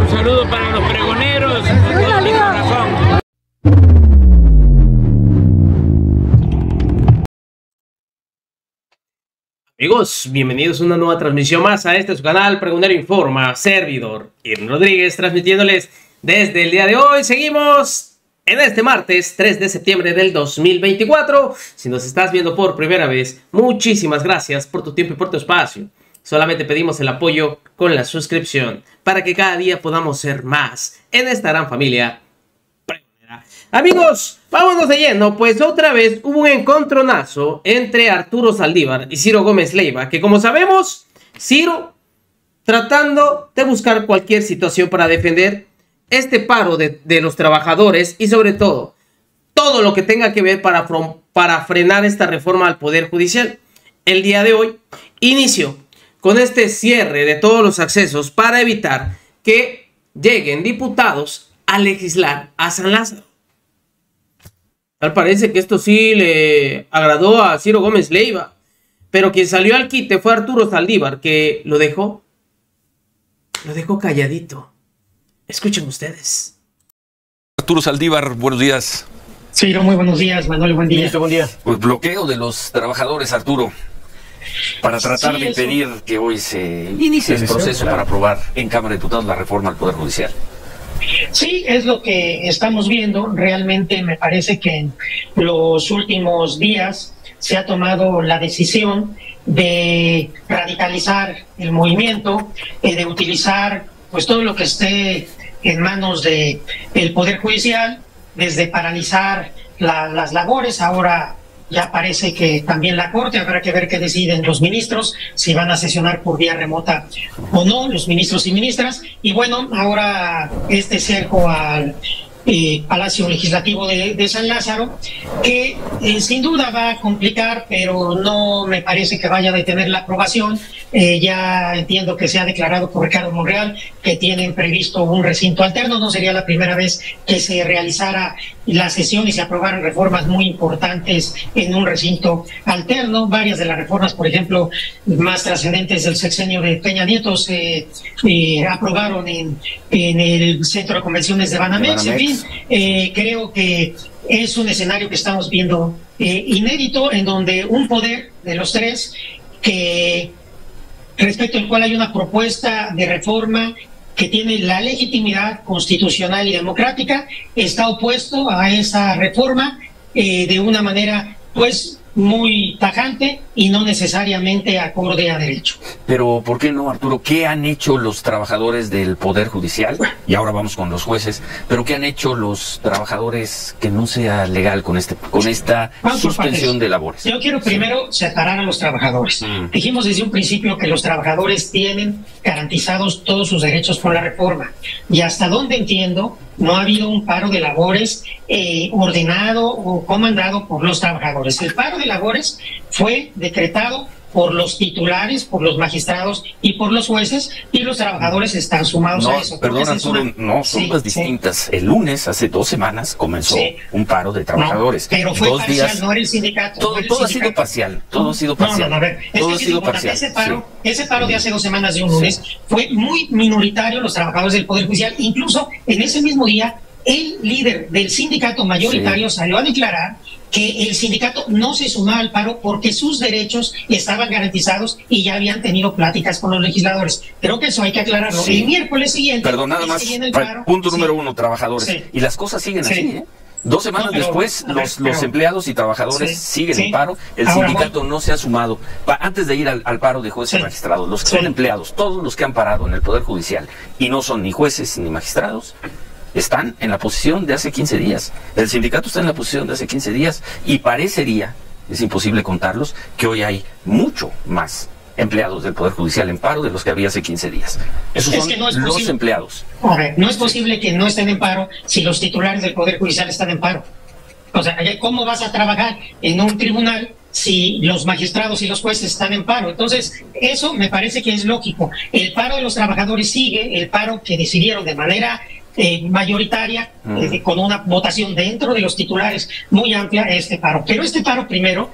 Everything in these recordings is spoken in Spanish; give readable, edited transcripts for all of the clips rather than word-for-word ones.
Un saludo para los pregoneros de todo mi corazón. Amigos, bienvenidos a una nueva transmisión más a este su canal Pregonero Informa, servidor Irving Rodríguez, transmitiéndoles desde el día de hoy. Seguimos en este martes 3 de septiembre del 2024. Si nos estás viendo por primera vez, muchísimas gracias por tu tiempo y por tu espacio. Solamente pedimos el apoyo con la suscripción para que cada día podamos ser más en esta gran familia pregonera. Amigos, vámonos de lleno, pues otra vez hubo un encontronazo entre Arturo Saldívar y Ciro Gómez Leiva, que como sabemos, Ciro tratando de buscar cualquier situación para defender este paro de los trabajadores y sobre todo lo que tenga que ver para frenar esta reforma al Poder Judicial. El día de hoy inició con este cierre de todos los accesos para evitar que lleguen diputados a legislar a San Lázaro. Tal parece que esto sí le agradó a Ciro Gómez Leiva, pero quien salió al quite fue Arturo Saldívar, que lo dejó calladito. Escuchen ustedes. Arturo Saldívar, buenos días. Ciro, muy buenos días. Manuel, buen día. Ministro, buen día. Pues bloqueo de los trabajadores, Arturo, para tratar de impedir que hoy se inicie el proceso para aprobar en Cámara de Diputados la reforma al Poder Judicial. Sí, es lo que estamos viendo. Realmente me parece que en los últimos días se ha tomado la decisión de radicalizar el movimiento, de utilizar pues todo lo que esté en manos del Poder Judicial, desde paralizar las labores. Ahora ya parece que también la Corte, habrá que ver qué deciden los ministros, si van a sesionar por vía remota o no, los ministros y ministras. Y bueno, ahora este cerco al Palacio Legislativo de San Lázaro, que sin duda va a complicar, pero no me parece que vaya a detener la aprobación. Ya entiendo que se ha declarado por Ricardo Monreal que tienen previsto un recinto alterno. No sería la primera vez que se realizara la sesión y se aprobaran reformas muy importantes en un recinto alterno. Varias de las reformas, por ejemplo, más trascendentes del sexenio de Peña Nieto se aprobaron en el Centro de Convenciones de Banamex. En fin, creo que es un escenario que estamos viendo inédito, en donde un poder de los tres respecto al cual hay una propuesta de reforma que tiene la legitimidad constitucional y democrática, está opuesto a esa reforma de una manera pues muy tajante y no necesariamente acorde a derecho. Pero ¿por qué no, Arturo? ¿Qué han hecho los trabajadores del Poder Judicial? Y ahora vamos con los jueces. ¿Pero qué han hecho los trabajadores que no sea legal con esta suspensión de labores? Yo quiero primero separar a los trabajadores. Dijimos desde un principio que los trabajadores tienen garantizados todos sus derechos por la reforma. Y hasta donde entiendo, no ha habido un paro de labores ordenado o comandado por los trabajadores. El paro de labores fue decretado por los titulares, por los magistrados y por los jueces, y los trabajadores están sumados a eso. Perdón, Arturo, no, son las distintas. El lunes, hace 2 semanas, comenzó un paro de trabajadores. No, pero fue parcial, no era el sindicato. Todo ha sido parcial, todo ha sido parcial. No, a ver, todo ha sido parcial. Ese paro de hace 2 semanas de un lunes fue muy minoritario, los trabajadores del Poder Judicial. Incluso en ese mismo día, el líder del sindicato mayoritario salió a declarar que el sindicato no se sumaba al paro porque sus derechos estaban garantizados y ya habían tenido pláticas con los legisladores. Creo que eso hay que aclararlo. El miércoles siguiente... Perdón, nada más, punto número 1, trabajadores. Y las cosas siguen así, ¿eh? 2 semanas después, los empleados y trabajadores siguen en paro. El sindicato no se ha sumado. Antes de ir al paro de jueces y magistrados, los que son empleados, todos los que han parado en el Poder Judicial y no son ni jueces ni magistrados, están en la posición de hace 15 días. El sindicato está en la posición de hace 15 días y parecería, es imposible contarlos, que hoy hay mucho más empleados del Poder Judicial en paro de los que había hace 15 días. Esos son los empleados. No es posible que no estén en paro si los titulares del Poder Judicial están en paro. O sea, ¿cómo vas a trabajar en un tribunal si los magistrados y los jueces están en paro? Entonces, eso me parece que es lógico. El paro de los trabajadores sigue, el paro que decidieron de manera mayoritaria, con una votación dentro de los titulares muy amplia, este paro. Pero este paro, primero,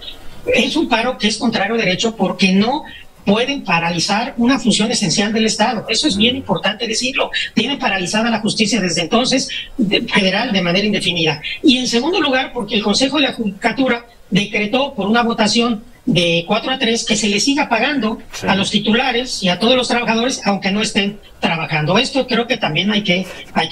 es un paro que es contrario a derecho porque no pueden paralizar una función esencial del Estado. Eso es bien importante decirlo. Tienen paralizada la justicia desde entonces federal de manera indefinida. Y en segundo lugar, porque el Consejo de la Judicatura decretó por una votación de 4-3 que se le siga pagando a los titulares y a todos los trabajadores, aunque no estén trabajando. Esto creo que también hay que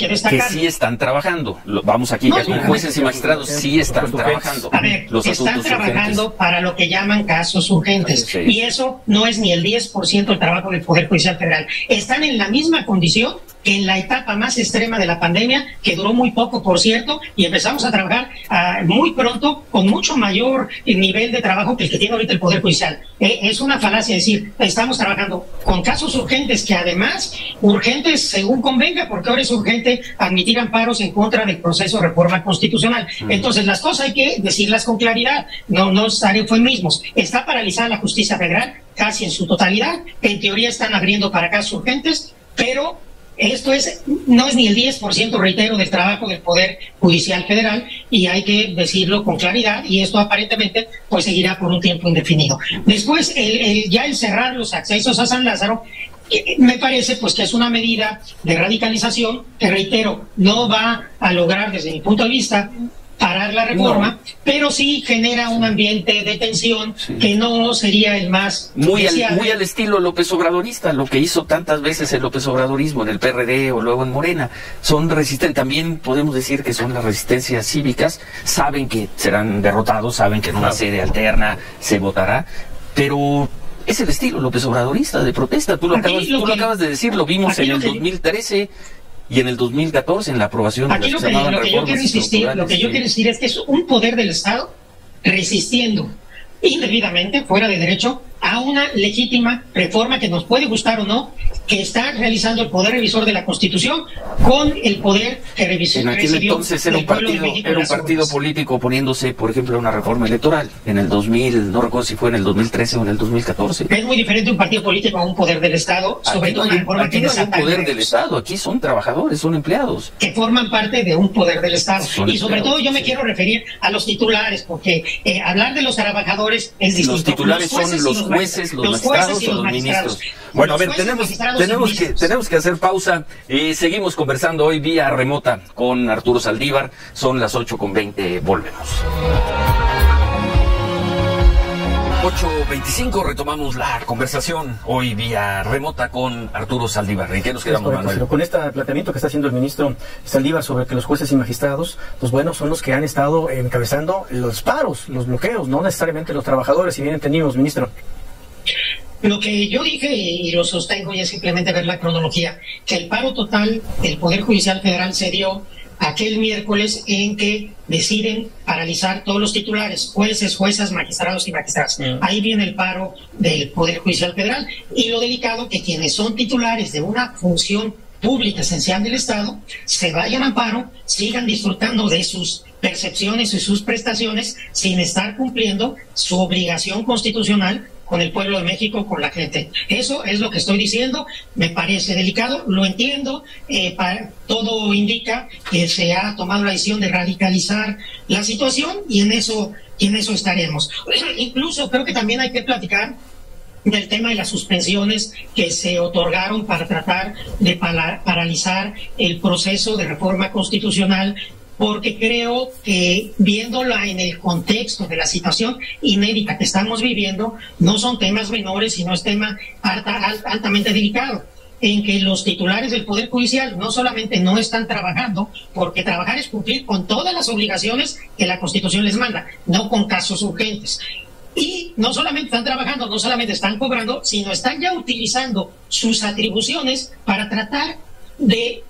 destacar. Que sí están trabajando. Vamos aquí, no, jueces y magistrados sí están trabajando. A ver, están trabajando urgentes para lo que llaman casos urgentes. Sí. Y eso no es ni el 10% del trabajo del Poder Judicial Federal. Están en la misma condición que en la etapa más extrema de la pandemia, que duró muy poco, por cierto, y empezamos a trabajar muy pronto con mucho mayor nivel de trabajo que el que tiene ahorita el Poder Judicial. Es una falacia decir, estamos trabajando con casos urgentes que además, urgentes según convenga, porque ahora es urgente admitir amparos en contra del proceso de reforma constitucional. Entonces, las cosas hay que decirlas con claridad, no usar eufemismos. Está paralizada la justicia federal casi en su totalidad, en teoría están abriendo para casos urgentes, pero esto no es ni el 10%, reitero, del trabajo del Poder Judicial Federal, y hay que decirlo con claridad, y esto aparentemente pues seguirá por un tiempo indefinido. Después, ya el cerrar los accesos a San Lázaro, me parece pues que es una medida de radicalización que, reitero, no va a lograr desde mi punto de vista parar la reforma, pero sí genera un ambiente de tensión que no sería el más muy al estilo López Obradorista, lo que hizo tantas veces el López Obradorismo en el PRD o luego en Morena. Son resistentes, también podemos decir que son las resistencias cívicas, saben que serán derrotados, saben que en una sede alterna se votará, pero es el estilo López Obradorista de protesta. Tú lo acabas de decir, lo vimos en el 2013 y en el 2014 en la aprobación de lo que yo quiero insistir es que es un poder del Estado resistiendo indebidamente, fuera de derecho, a una legítima reforma que nos puede gustar o no, que está realizando el Poder Revisor de la Constitución con el poder que revisó. En aquel entonces era un partido político oponiéndose, por ejemplo, a una reforma electoral. En el 2000, no recuerdo si fue en el 2013 o en el 2014. Es muy diferente un partido político a un poder del Estado, sobre todo una reforma que no es un poder del Estado, aquí son trabajadores, son empleados. Que forman parte de un poder del Estado. Y sobre todo yo me quiero referir a los titulares, porque hablar de los trabajadores es distinto. Los titulares son los jueces, los magistrados o los ministros. Bueno, a ver, tenemos que hacer pausa y seguimos conversando hoy vía remota con Arturo Saldívar. Son las 8:20, volvemos. 8:25, retomamos la conversación hoy vía remota con Arturo Saldívar. ¿En qué nos quedamos, Manuel? Con este planteamiento que está haciendo el ministro Saldívar sobre que los jueces y magistrados, pues bueno, son los que han estado encabezando los paros, los bloqueos, no necesariamente los trabajadores, si bien entendimos, ministro. Lo que yo dije y lo sostengo y es simplemente ver la cronología, que el paro total del Poder Judicial Federal se dio aquel miércoles en que deciden paralizar todos los titulares, jueces, juezas, magistrados y magistradas. Ahí viene el paro del Poder Judicial Federal y lo delicado que quienes son titulares de una función pública esencial del Estado se vayan a paro, sigan disfrutando de sus percepciones y sus prestaciones sin estar cumpliendo su obligación constitucional con el pueblo de México, con la gente. Eso es lo que estoy diciendo, me parece delicado, lo entiendo, todo indica que se ha tomado la decisión de radicalizar la situación y en eso estaremos. Incluso creo que también hay que platicar del tema de las suspensiones que se otorgaron para tratar de paralizar el proceso de reforma constitucional, porque creo que viéndola en el contexto de la situación inédita que estamos viviendo, no son temas menores, sino es tema altamente delicado, en que los titulares del Poder Judicial no solamente no están trabajando, porque trabajar es cumplir con todas las obligaciones que la Constitución les manda, no con casos urgentes. Y no solamente están trabajando, no solamente están cobrando, sino están ya utilizando sus atribuciones para tratar de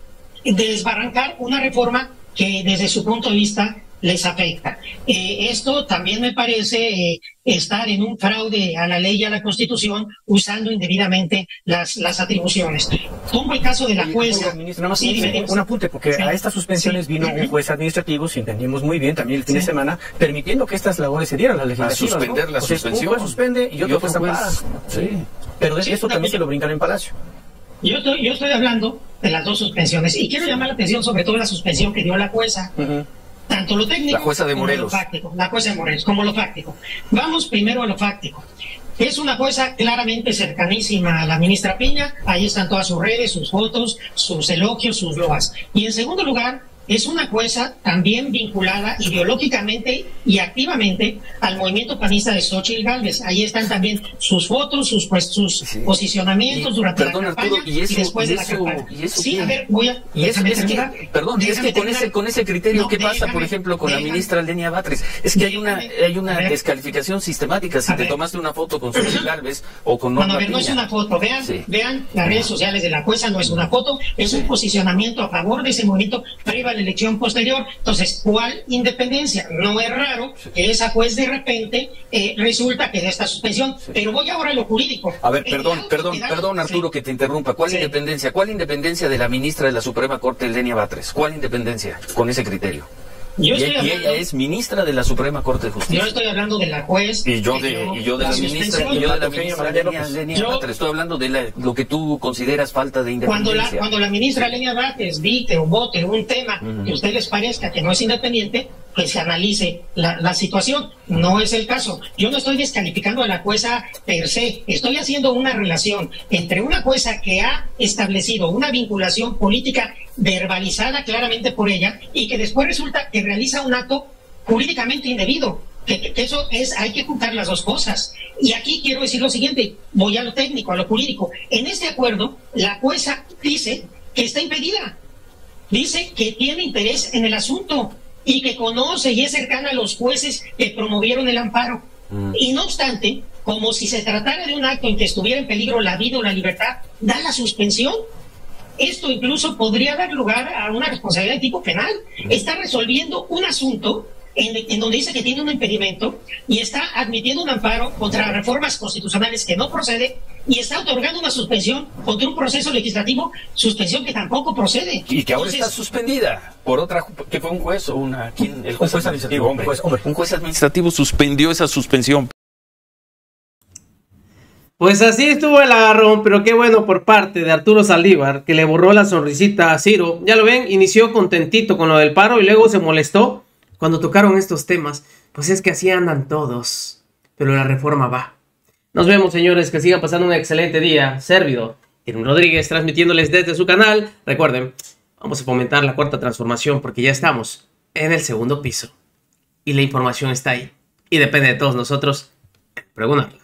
desbarrancar una reforma que desde su punto de vista les afecta. Esto también me parece estar en un fraude a la ley y a la Constitución, usando indebidamente las atribuciones. Pongo el caso de la jueza. Ministro, nada más un apunte, porque a estas suspensiones vino un juez administrativo, si entendimos muy bien, también el fin de semana, permitiendo que estas labores se dieran a la legislatura. A suspender la suspensión. Un juez suspende y otro juez ampara. Sí. Pero eso también se lo brincan en Palacio. Yo estoy hablando de las dos suspensiones y quiero llamar la atención sobre todo la suspensión que dio la jueza, tanto lo técnico la jueza de Morelos. Como lo fáctico, la jueza de Morelos, como lo fáctico. Vamos primero a lo fáctico. Es una jueza claramente cercanísima a la ministra Piña. Ahí están todas sus redes, sus fotos, sus elogios, sus loas. Y en segundo lugar, es una jueza también vinculada ideológicamente y activamente al movimiento panista de Xóchitl Gálvez. Ahí están también sus fotos, sus posicionamientos durante la campaña Arturo, y después de la campaña. Sí, a ver, voy a... Perdón, es que con ese criterio, ¿qué pasa, por ejemplo, con la ministra Lenia Batres? Es que hay una descalificación sistemática. Si te tomaste una foto con Xóchitl Gálvez o con Norma Piña. No es una foto. Vean las redes sociales de la jueza, no es una foto, es un posicionamiento a favor de ese movimiento previo a la elección posterior. Entonces, ¿cuál independencia? No es raro que esa juez de repente resulta que de esta suspensión. Pero voy ahora a lo jurídico. A ver, perdón, Arturo, que te interrumpa. ¿Cuál independencia? ¿Cuál independencia de la ministra de la Suprema Corte, Lenia Batres? ¿Cuál independencia con ese criterio? Y ella es ministra de la Suprema Corte de Justicia. Yo estoy hablando de la juez. Y yo de la ministra Lenia Batres. Estoy hablando de lo que tú consideras falta de independencia. Cuando la ministra Lenia Batres dicte o vote un tema que a ustedes les parezca que no es independiente, pues se analice la situación. No es el caso. Yo no estoy descalificando a la jueza per se. Estoy haciendo una relación entre una jueza que ha establecido una vinculación política verbalizada claramente por ella y que después resulta que realiza un acto jurídicamente indebido. Que eso hay que juntar las dos cosas. Y aquí quiero decir lo siguiente, voy a lo técnico, a lo jurídico. En este acuerdo, la jueza dice que está impedida. Dice que tiene interés en el asunto y que conoce y es cercana a los jueces que promovieron el amparo. Y no obstante, como si se tratara de un acto en que estuviera en peligro la vida o la libertad, da la suspensión. Esto incluso podría dar lugar a una responsabilidad de tipo penal. Está resolviendo un asunto en donde dice que tiene un impedimento y está admitiendo un amparo contra reformas constitucionales que no procede y está otorgando una suspensión contra un proceso legislativo, suspensión que tampoco procede. Y que ahora está suspendida por otra, que fue un juez o el juez administrativo, un juez administrativo suspendió esa suspensión. Pues así estuvo el agarrón, pero qué bueno por parte de Arturo Saldívar, que le borró la sonrisita a Ciro. Ya lo ven, inició contentito con lo del paro y luego se molestó cuando tocaron estos temas. Pues es que así andan todos, pero la reforma va. Nos vemos, señores, que sigan pasando un excelente día. Servidor Irwin Rodríguez, transmitiéndoles desde su canal. Recuerden, vamos a fomentar la cuarta transformación porque ya estamos en el segundo piso. Y la información está ahí. Y depende de todos nosotros pregonarla.